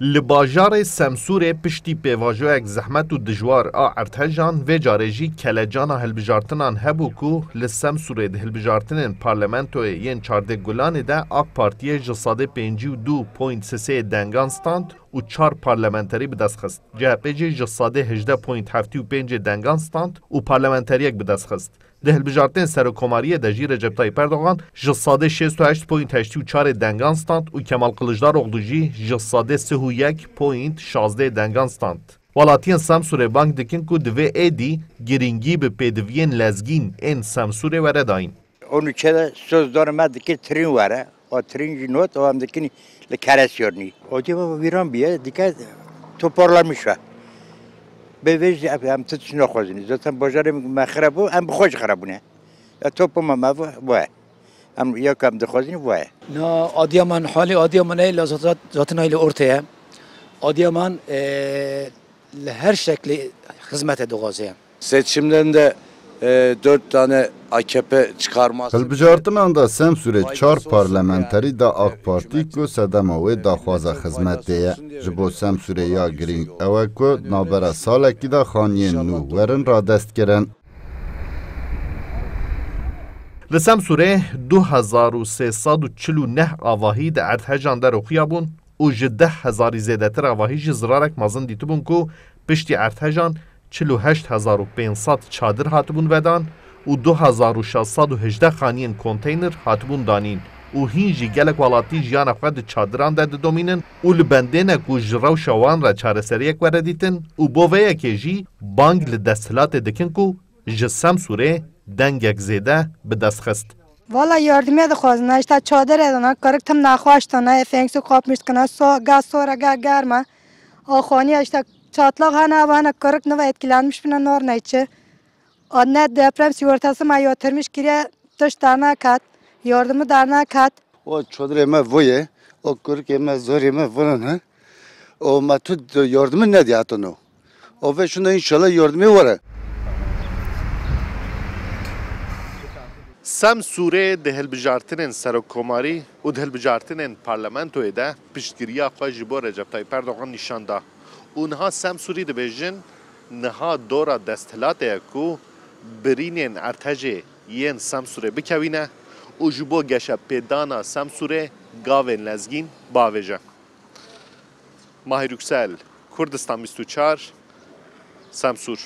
Li bajarê Semsûrê piştî pêvajoyek zehmet û dijwar a Ertejan vê carê jî kelecana hilbijartinan hebû ku li Semsûrê di hilbijartinên parlamentoyê yên Çardê Gulanê de AK Partiyê ji sadê 52.3 dengan stand û 4 parlamenterî bi dest xist. CHP jî ji sadê 18.75 dengan stand û parlamenteriyek bi dest xist. Di hilbijartên Serokkomariyê de jî Recep Tayyip Erdogan ji sadê 68.84 dengan stand û Kemal Kılıçdaroğlu jî ji sadê 31.16 dengan stand. Welatiyên Semsûrê bang dikin ku divê êdî girîngî bi pêdiviyên lezgîn ên Semsûrê were dayîn. Onu çede söz dorma dikir trin were. O trin jî not o am dikin li Keresyonî. O ceva viran biye dikkat toparlanmış ve. Bevej em tutuşun oxozini. Zaten bajarım mexre bu em bixoj xarabune. Ya topuma ma bu. Em yakam dixozini bu. Na Adıyaman hali Adıyaman ile zaten aile ortaya. Adıyaman her şekli hizmet ediyor. Seçimlerinde 4 tane AKP çıkarması. Hilbijartinan da Semsûrê 4 parlamenterî da AK Partî ku sedema wê daxwaza xizmetê ye. Ji bo Semsûrê ya girîng ew e ku navbera salekî de xaniyên nû werin radestkirin. Li Semsûrê 2349 avahî di Ertejan de rûxiya bûn û ji 10,000 zêdetir avahî jî zirarek mezin dîtibûn ku piştî Ertejan 48,500 çadir hatibûn vedan û 2618 xaniyên konteyner hatibûn danîn û hîn jî gelek welatî jiyana xwe di çadiran de didomînin û li bendêne ku ji rewşa wan re çareseriyek were dîtin û bo vêyekê jî bang li desthilatê dikin ku ji Semsûrê dengek zêde bi dest xist. Valla yardımı da xwazin. İşte çadır edana, karık tam naxwaştana, fengsu kapmış kana, gaz sonra gaz germe. Ahani işte çatlak hana karık neva etkilenmiş bina nor neyçe. Anne deprem sigortası ma yatırmış kire dış darna kat, yardımı darna kat. O çadır eme voye, o kırık eme zor eme falan ha. O matut yardımı ne diye atın o. O ve şunda inşallah yardımı var. Semsûrê di hilbijartinên Serokkomarî û di hilbijartinên parlamentoyê de piştgiriya xwe ji bo Recep Tayyip Erdogan nîşan da. û niha Semsûrî dibêjin niha dora desthilatê ye ku birînên Ertejê yên Semsûrê bikevîne û ji bo geşepêdana Semsûrê gavên lezgîn bavêje. Mahir Yüksel, Kurdistan 24, Semsûr.